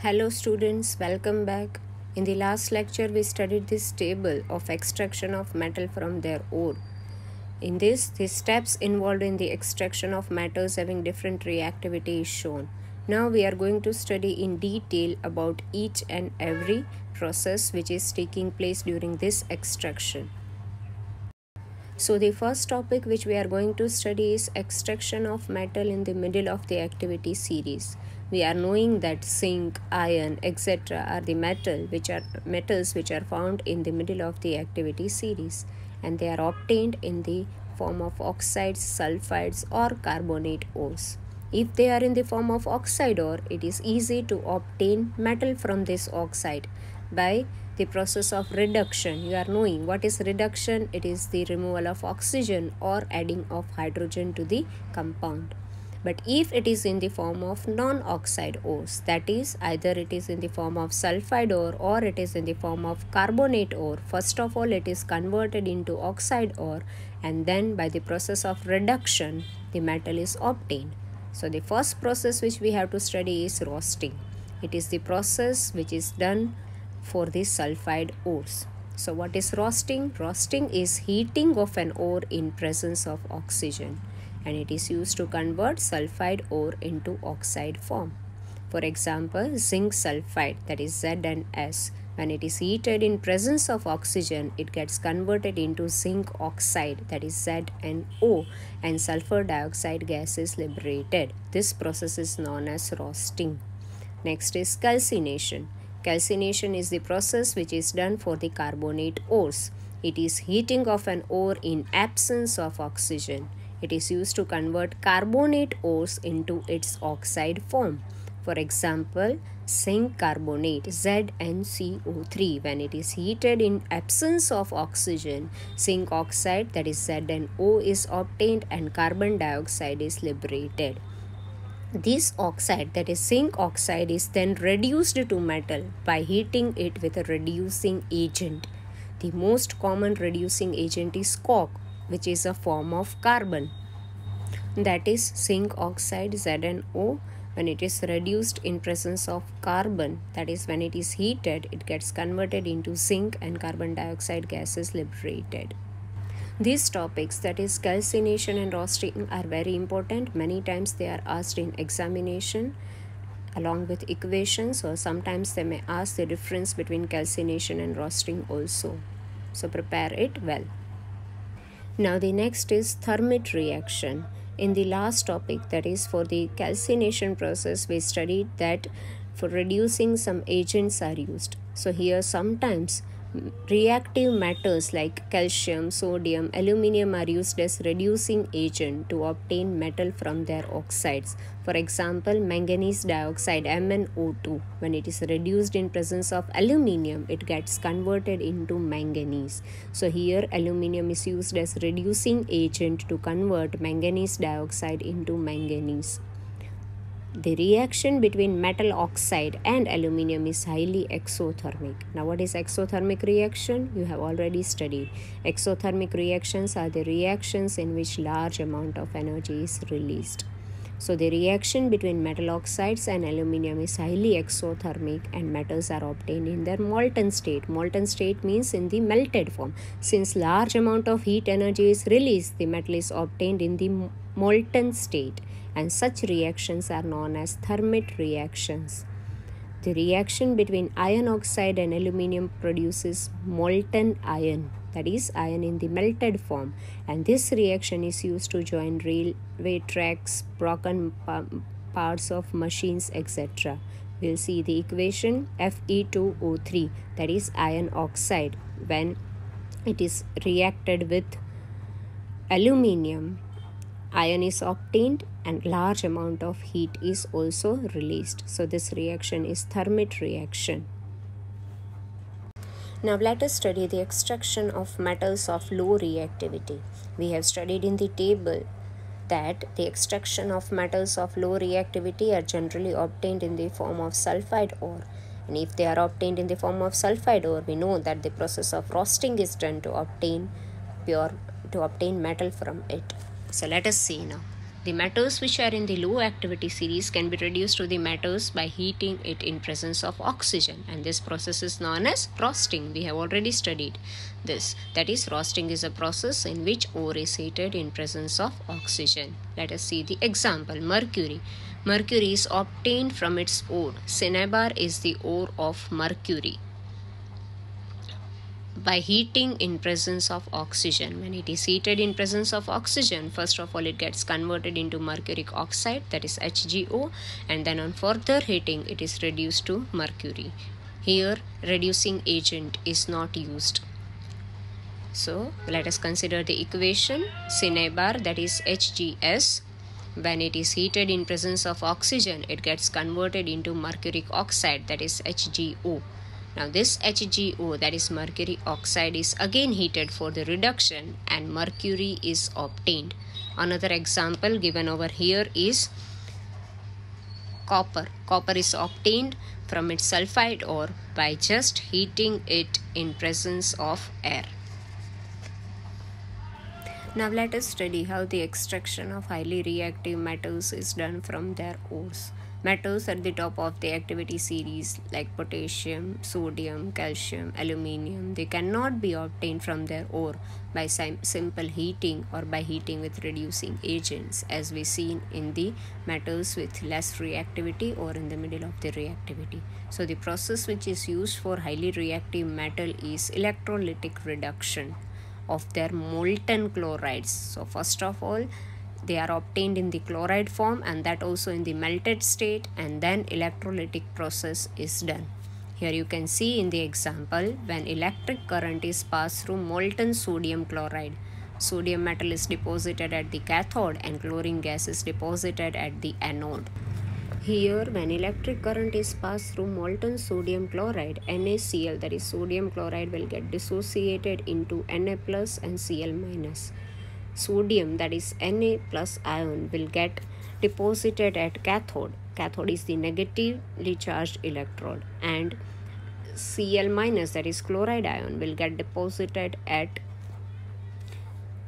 Hello students, welcome back. In the last lecture we studied this table of extraction of metal from their ore. In this, the steps involved in the extraction of metals having different reactivity is shown. Now we are going to study in detail about each and every process which is taking place during this extraction. So the first topic which we are going to study is extraction of metal in the middle of the activity series. We are knowing that zinc, iron, etc. are the metals which are found in the middle of the activity series, and they are obtained in the form of oxides, sulfides or carbonate ores. If they are in the form of oxide ore, it is easy to obtain metal from this oxide by the process of reduction. You are knowing what is reduction. It is the removal of oxygen or adding of hydrogen to the compound. But if it is in the form of non-oxide ores, that is either it is in the form of sulfide ore or it is in the form of carbonate ore, first of all it is converted into oxide ore, and then by the process of reduction the metal is obtained. So the first process which we have to study is roasting. It is the process which is done for the sulfide ores. So what is roasting? Roasting is heating of an ore in presence of oxygen, and it is used to convert sulfide ore into oxide form. For example, zinc sulfide, that is ZnS, when it is heated in presence of oxygen, it gets converted into zinc oxide, that is ZnO, and sulfur dioxide gas is liberated. This process is known as roasting. Next is calcination. Calcination is the process which is done for the carbonate ores. It is heating of an ore in absence of oxygen. It is used to convert carbonate ores into its oxide form. For example, zinc carbonate ZnCO3, when it is heated in absence of oxygen, zinc oxide, that is ZnO, is obtained and carbon dioxide is liberated. This oxide, that is zinc oxide, is then reduced to metal by heating it with a reducing agent. The most common reducing agent is coke, which is a form of carbon. That is zinc oxide ZnO. When it is reduced in presence of carbon, that is when it is heated, it gets converted into zinc and carbon dioxide gas is liberated. These topics, that is calcination and roasting, are very important. Many times they are asked in examination along with equations, or sometimes they may ask the difference between calcination and roasting also. So prepare it well. Now the next is Thermit reaction. In the last topic, that is for the calcination process, we studied that for reducing some agents are used. So here sometimes reactive metals like calcium, sodium, aluminium are used as reducing agent to obtain metal from their oxides. For example, manganese dioxide MnO2, when it is reduced in presence of aluminium, it gets converted into manganese. So here aluminium is used as reducing agent to convert manganese dioxide into manganese. The reaction between metal oxide and aluminium is highly exothermic. Now what is exothermic reaction? You have already studied. Exothermic reactions are the reactions in which large amount of energy is released. So the reaction between metal oxides and aluminium is highly exothermic, and metals are obtained in their molten state. Molten state means in the melted form. Since large amount of heat energy is released, the metal is obtained in the molten state, and such reactions are known as Thermit reactions. The reaction between iron oxide and aluminium produces molten iron, that is iron in the melted form, and this reaction is used to join railway tracks, broken parts of machines, etc. We'll see the equation Fe2O3, that is iron oxide. When it is reacted with aluminium, iron is obtained and large amount of heat is also released. So this reaction is Thermit reaction. Now let us study the extraction of metals of low reactivity. We have studied in the table that the extraction of metals of low reactivity are generally obtained in the form of sulfide ore. And if they are obtained in the form of sulfide ore, we know that the process of roasting is done to obtain metal from it. So let us see now. The metals which are in the low activity series can be reduced to the metals by heating it in presence of oxygen, and this process is known as roasting. We have already studied this. That is, roasting is a process in which ore is heated in presence of oxygen. Let us see the example. Mercury. Mercury is obtained from its ore. Cinnabar is the ore of mercury. By heating in presence of oxygen. When it is heated in presence of oxygen, first of all it gets converted into mercuric oxide, that is HgO, and then on further heating it is reduced to mercury. Here reducing agent is not used. So let us consider the equation. Cinnabar, that is HgS, when it is heated in presence of oxygen it gets converted into mercuric oxide, that is HgO. Now this HgO, that is mercury oxide, is again heated for the reduction and mercury is obtained. Another example given over here is copper. Copper is obtained from its sulfide ore by just heating it in presence of air. Now let us study how the extraction of highly reactive metals is done from their ores. Metals at the top of the activity series like potassium, sodium, calcium, aluminium, they cannot be obtained from their ore by simple heating or by heating with reducing agents, as we seen in the metals with less reactivity or in the middle of the reactivity. So the process which is used for highly reactive metal is electrolytic reduction of their molten chlorides. So first of all, they are obtained in the chloride form, and that also in the melted state, and then electrolytic process is done. Here you can see in the example, when electric current is passed through molten sodium chloride, sodium metal is deposited at the cathode and chlorine gas is deposited at the anode. Here, when electric current is passed through molten sodium chloride, NaCl, that is sodium chloride, will get dissociated into Na plus and Cl minus. Sodium, that is Na plus ion, will get deposited at cathode. Cathode is the negatively charged electrode, and Cl minus, that is chloride ion, will get deposited at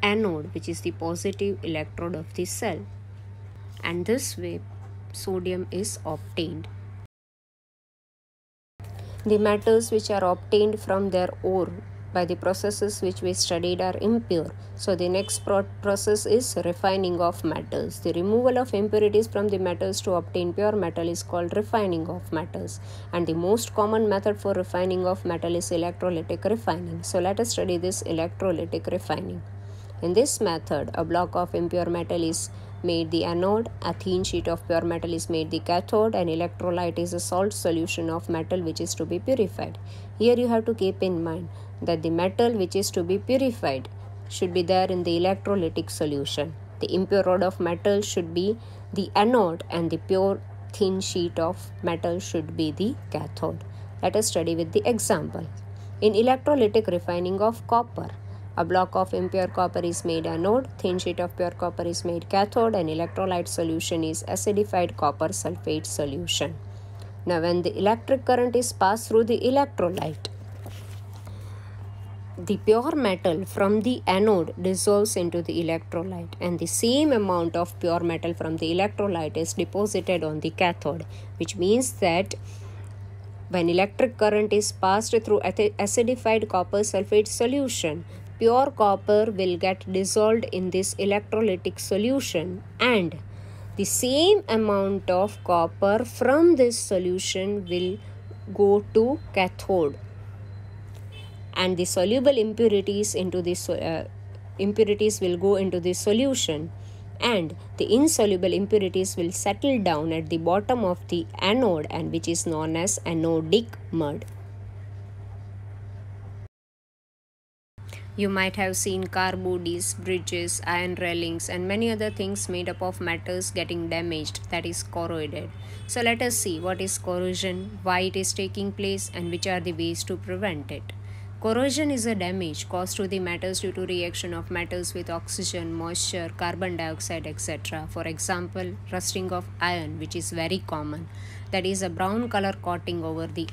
anode, which is the positive electrode of the cell, and this way sodium is obtained. The metals which are obtained from their ore by the processes which we studied are impure. So the next process is refining of metals. The removal of impurities from the metals to obtain pure metal is called refining of metals, and the most common method for refining of metal is electrolytic refining. So let us study this electrolytic refining. In this method, a block of impure metal is made the anode, a thin sheet of pure metal is made the cathode, and electrolyte is a salt solution of metal which is to be purified. Here you have to keep in mind that the metal which is to be purified should be there in the electrolytic solution. The impure rod of metal should be the anode, and the pure thin sheet of metal should be the cathode. Let us study with the example. In electrolytic refining of copper, a block of impure copper is made anode, thin sheet of pure copper is made cathode, and electrolyte solution is acidified copper sulfate solution. Now when the electric current is passed through the electrolyte, the pure metal from the anode dissolves into the electrolyte, and the same amount of pure metal from the electrolyte is deposited on the cathode, which means that when electric current is passed through acidified copper sulfate solution, pure copper will get dissolved in this electrolytic solution, and the same amount of copper from this solution will go to cathode, and the soluble impurities into this impurities will go into the solution, and the insoluble impurities will settle down at the bottom of the anode, and which is known as anodic mud. You might have seen car bodies, bridges, iron railings, and many other things made up of metals getting damaged, that is corroded. So let us see what is corrosion, why it is taking place, and which are the ways to prevent it. Corrosion is a damage caused to the metals due to reaction of metals with oxygen, moisture, carbon dioxide, etc. For example, rusting of iron, which is very common. That is a brown color coating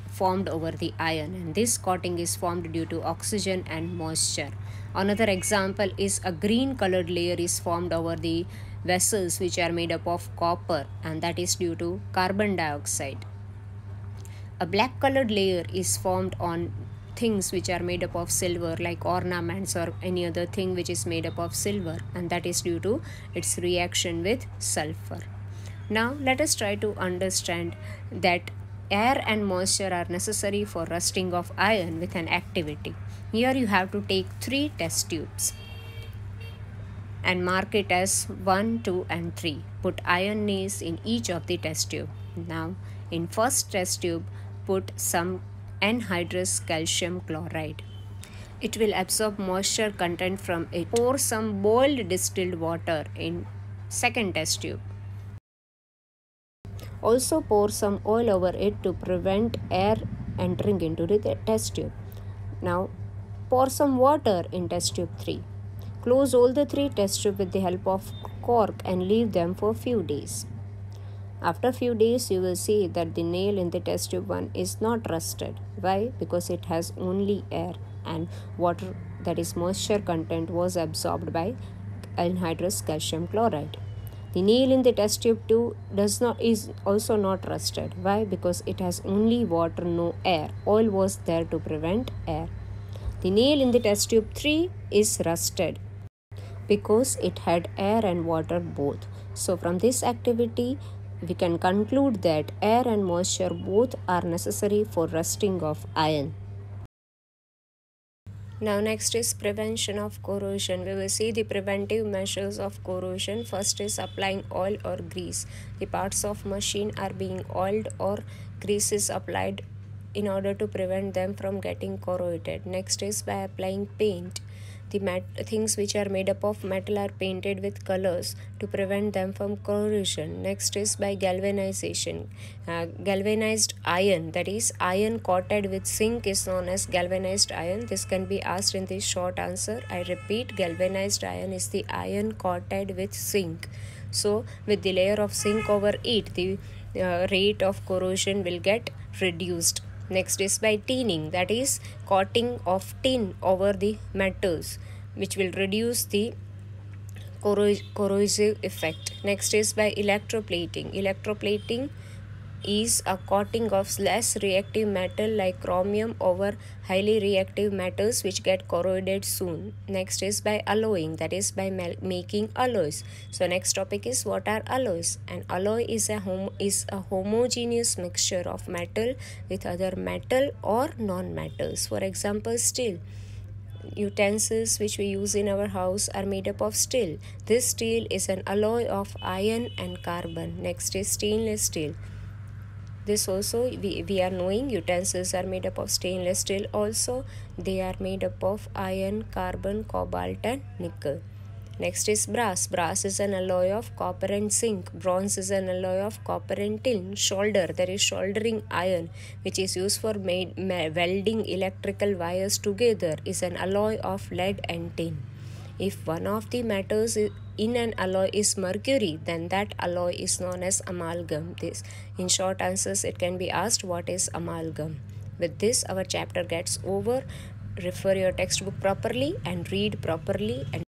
formed over the iron, and this coating is formed due to oxygen and moisture. Another example is a green colored layer is formed over the vessels which are made up of copper, and that is due to carbon dioxide. A black colored layer is formed on things which are made up of silver, like ornaments or any other thing which is made up of silver, and that is due to its reaction with sulfur. Now let us try to understand that air and moisture are necessary for rusting of iron with an activity. Here you have to take 3 test tubes and mark it as 1, 2 and 3. Put iron nails in each of the test tube. Now in first test tube, put some anhydrous calcium chloride. It will absorb moisture content from it. Pour some boiled distilled water in second test tube. Also pour some oil over it to prevent air entering into the test tube. Now pour some water in test tube 3. Close all the 3 test tubes with the help of cork and leave them for few days. After a few days, you will see that the nail in the test tube 1 is not rusted. Why? Because it has only air, and water, that is moisture content, was absorbed by anhydrous calcium chloride. The nail in the test tube 2 is also not rusted. Why? Because it has only water, no air. Oil was there to prevent air. The nail in the test tube 3 is rusted because it had air and water both. So from this activity, we can conclude that air and moisture both are necessary for rusting of iron. Now next is prevention of corrosion. We will see the preventive measures of corrosion. First is applying oil or grease. The parts of machine are being oiled or grease is applied in order to prevent them from getting corroded. Next is by applying paint. The things which are made up of metal are painted with colors to prevent them from corrosion. Next is by galvanization. Galvanized iron, that is iron coated with zinc, is known as galvanized iron. This can be asked in this short answer. I repeat, galvanized iron is the iron coated with zinc. So with the layer of zinc over it, the rate of corrosion will get reduced. Next is by tinning, that is coating of tin over the metals, which will reduce the corrosive effect. Next is by electroplating. Electroplating is a coating of less reactive metal like chromium over highly reactive metals which get corroded soon. Next is by alloying, that is by making alloys. So next topic is what are alloys. An alloy is a homogeneous mixture of metal with other metal or non-metals. For example, steel. Utensils which we use in our house are made up of steel. This steel is an alloy of iron and carbon. Next is stainless steel. This also we are knowing utensils are made up of stainless steel also. They are made up of iron, carbon, cobalt and nickel. Next is brass. Brass is an alloy of copper and zinc. Bronze is an alloy of copper and tin. Solder, there is soldering iron which is used for welding electrical wires together, is an alloy of lead and tin. If one of the metals in an alloy is mercury, then that alloy is known as amalgam. This, in short answers, it can be asked what is amalgam. With this, our chapter gets over. Refer your textbook properly and read properly. And